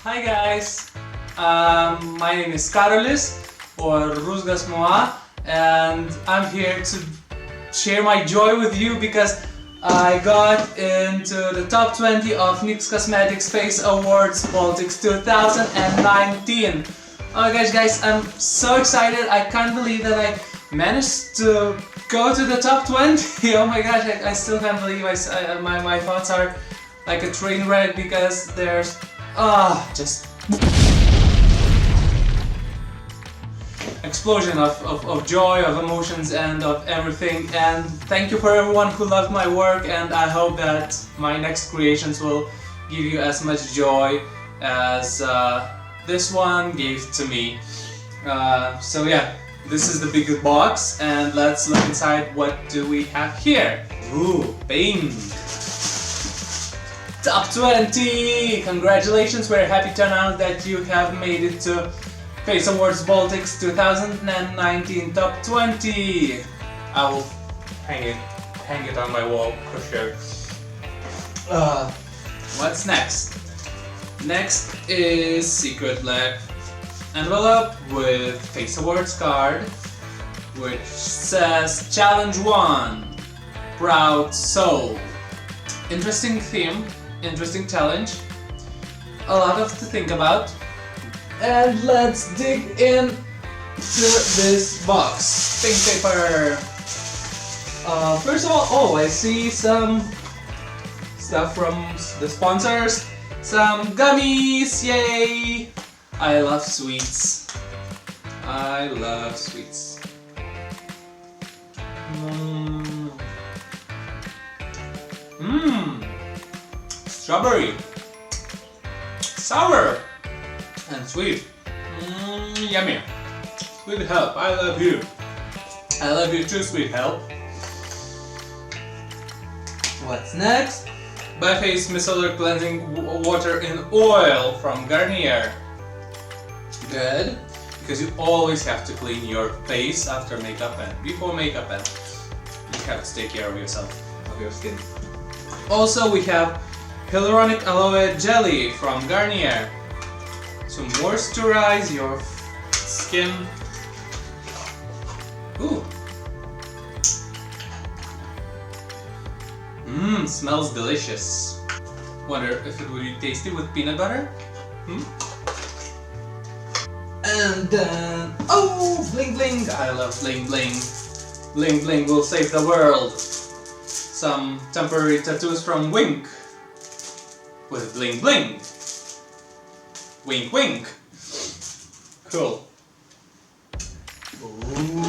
Hi guys, my name is Karolis or Ruzgas MUA, and I'm here to share my joy with you because I got into the top 20 of NYX Cosmetics Face Awards Baltics 2019. Oh my gosh guys, I'm so excited. I can't believe that I managed to go to the top 20. Oh my gosh, I still can't believe my thoughts are like a train wreck because there's just explosion of joy, of emotions and of everything. And thank you for everyone who loved my work, and I hope that my next creations will give you as much joy as this one gave to me. So yeah, this is the big box, and let's look inside. What do we have here? Ooh, pink! Top 20! Congratulations, we're happy to announce that you have made it to Face Awards Baltics 2019 Top 20! I will hang it on my wall for sure. What's next? Next is Secret Black envelope with Face Awards card, which says Challenge 1, Proud Soul. Interesting theme. Interesting challenge, a lot of to think about, and let's dig in to this box. Pink paper. First of all, I see some stuff from the sponsors, some gummies, yay! I love sweets. I love sweets. Strawberry, sour, and sweet. Yummy. Sweet Help, I love you. I love you too, Sweet Help. What's next? By Face Micellar Cleansing Water in Oil from Garnier. Good, because you always have to clean your face after makeup and before makeup, and you have to take care of yourself, of your skin. Also, we have Hyaluronic Aloe Jelly from Garnier to moisturize your skin. Ooh. Smells delicious. Wonder if it would be tasty with peanut butter? And then, oh, bling bling! I love bling bling. Bling bling will save the world. Some temporary tattoos from Wink with bling bling. Wink wink. Cool. Ooh,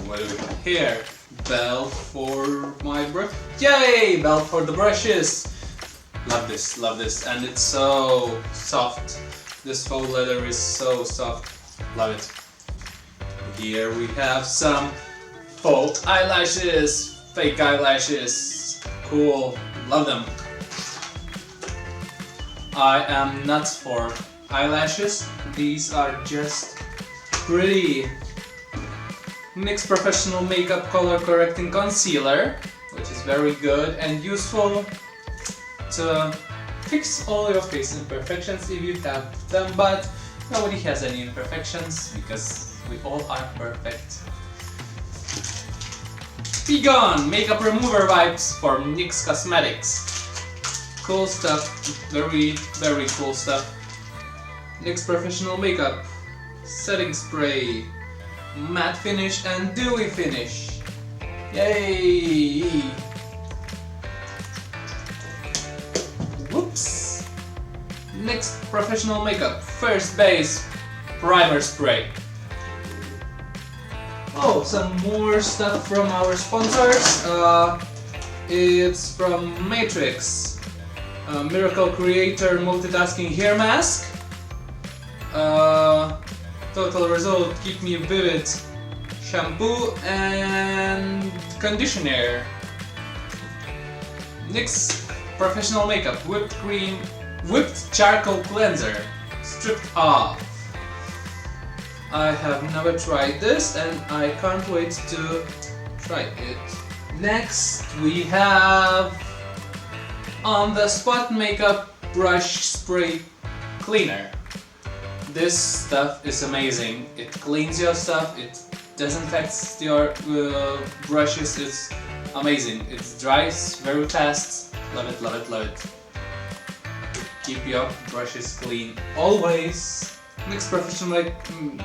what do we have here? Belt for my brush. Yay! Belt for the brushes. Love this, and it's so soft. This faux leather is so soft. Love it. Here we have some faux eyelashes, fake eyelashes. Cool. Love them. I am nuts for eyelashes. These are just pretty. NYX Professional Makeup Color Correcting Concealer, which is very good and useful to fix all your face imperfections if you have them, but nobody has any imperfections because we all are perfect. Be Gone Makeup Remover Wipes from NYX Cosmetics. Cool stuff, very cool stuff. NYX Professional Makeup Setting Spray, Matte Finish and Dewy Finish. Yay! Whoops! NYX Professional Makeup First Base Primer Spray. Oh, some more stuff from our sponsors. It's from Matrix. Miracle Creator Multitasking Hair Mask. Total Result Keep Me Vivid Shampoo and Conditioner. NYX Professional Makeup Whipped Charcoal Cleanser Stripped Off. I have never tried this and I can't wait to try it. Next we have On the Spot Makeup Brush Spray cleaner. This stuff is amazing. It cleans your stuff, it disinfects your brushes, it's amazing. It dries very fast. Love it, love it, love it. Keep your brushes clean always. NYX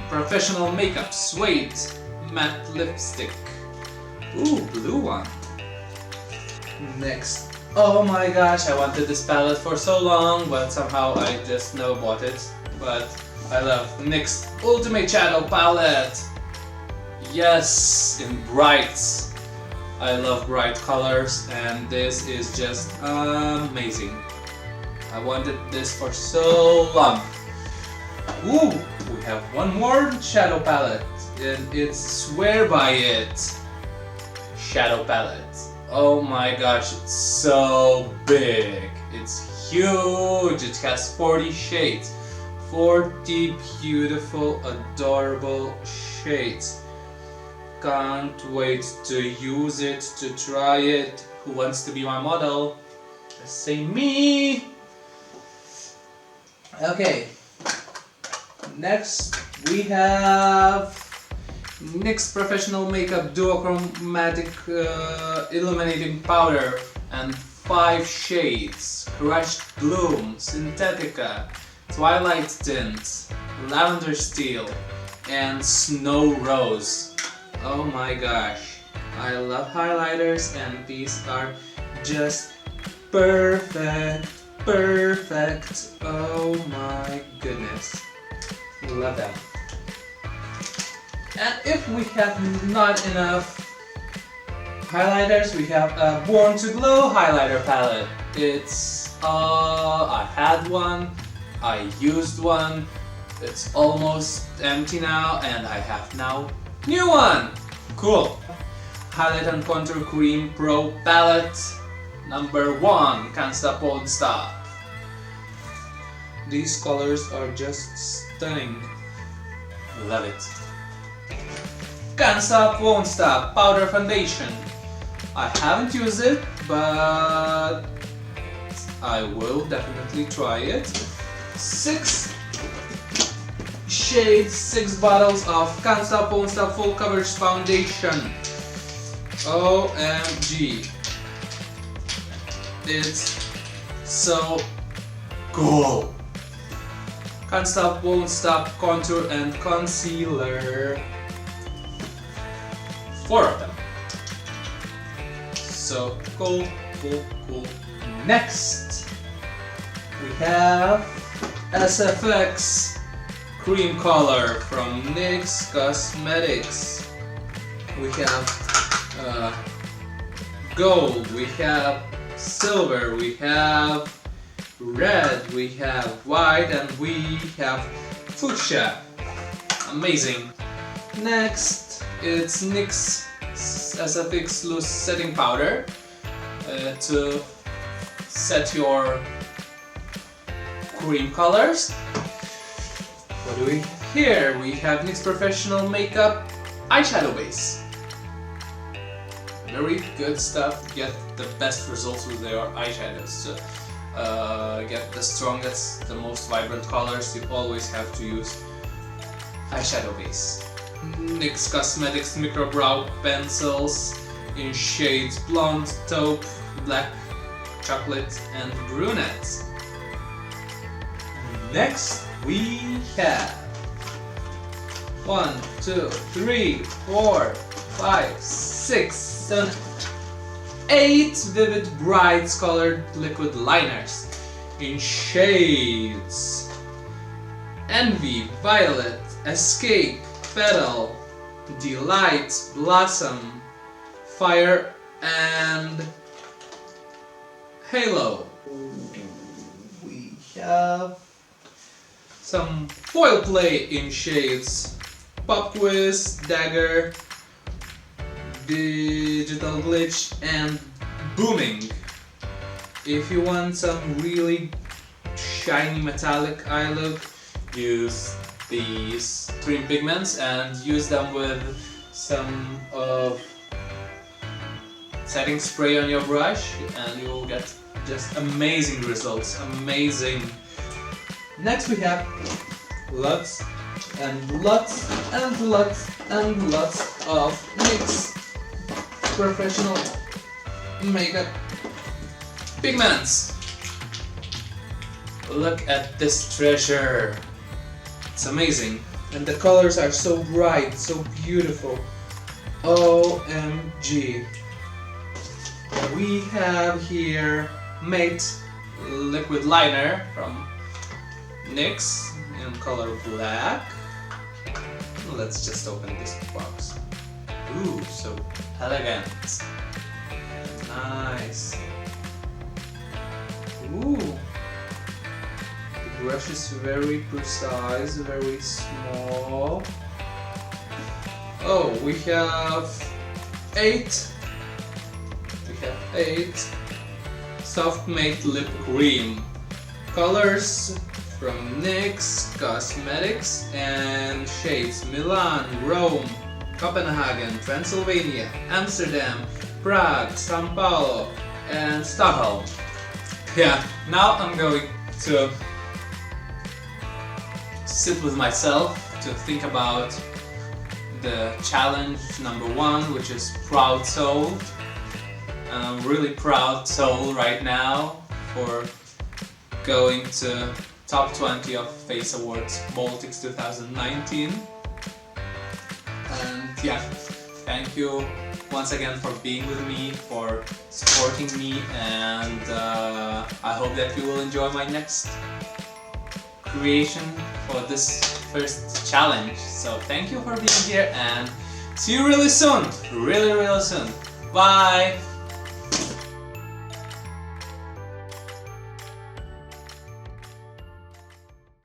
Professional Makeup Suede Matte Lipstick. Ooh, blue one. Next. Oh my gosh, I wanted this palette for so long, but somehow I just never bought it. But I love NYX Ultimate Shadow Palette. Yes, in brights. I love bright colors, and this is just amazing. I wanted this for so long. Ooh, we have one more shadow palette, and it's Swear By It Shadow Palette. Oh my gosh, it's so big. It's huge. It has 40 shades. 40 beautiful, adorable shades. Can't wait to use it, to try it. Who wants to be my model? Just say me! Okay. Next we have NYX Professional Makeup Duochromatic Illuminating Powder and 5 shades. Crushed Bloom, Synthetica, Twilight Tint, Lavender Steel, and Snow Rose. Oh my gosh, I love highlighters, and these are just perfect, perfect. Oh my goodness, love them. And if we have not enough highlighters, we have a Born to Glow highlighter palette. It's I had one, I used one, it's almost empty now, and I have now new one. Cool. Highlight and Contour Cream Pro Palette number 1. Can't Stop, Won't Stop. These colors are just stunning. Love it. Can't Stop, Won't Stop Powder Foundation. I haven't used it, but I will definitely try it. 6 shades, 6 bottles of Can't Stop, Won't Stop Full Coverage Foundation. OMG. It's so cool. Can't Stop, Won't Stop Contour and Concealer. 4 of them. So cool, cool, cool. Next, we have SFX Cream Color from NYX Cosmetics. We have gold, we have silver, we have red, we have white, and we have fuchsia. Amazing. Next, it's NYX SFX Loose Setting Powder to set your cream colors. What do we have here? We have NYX Professional Makeup Eyeshadow Base. Very good stuff. Get the best results with their eyeshadows. To get the strongest, the most vibrant colors, you always have to use eyeshadow base. NYX Cosmetics Micro Brow Pencils in shades Blonde, Taupe, Black, Chocolate, and Brunette. Next we have 1, 2, 3, 4, 5, 6, 7, 8 vivid bright colored liquid liners in shades Envy, Violet, Escape, Petal, Delight, Blossom, Fire, and Halo. We have some foil play in shades Pop Quiz, Dagger, Digital Glitch, and Booming. If you want some really shiny metallic eye look, use these trim pigments and use them with some of setting spray on your brush, and you will get just amazing results. Amazing. Next we have lots and lots and lots and lots of NYX professional makeup pigments. Look at this treasure. It's amazing. And the colors are so bright, so beautiful. OMG. We have here Matte liquid liner from NYX in color black. Let's just open this box. Ooh, so elegant. Nice. Ooh. The brush is very precise, very small. Oh, we have 8 soft matte lip cream colors from NYX Cosmetics and shades Milan, Rome, Copenhagen, Transylvania, Amsterdam, Prague, São Paulo and Stockholm. Yeah, now I'm going to sit with myself to think about the challenge number 1, which is Proud Soul. And I'm really proud soul right now for going to top 20 of Face Awards Baltics 2019. And yeah, thank you once again for being with me, for supporting me, and I hope that you will enjoy my next creation for this first challenge. So thank you for being here and see you really soon, really soon. Bye!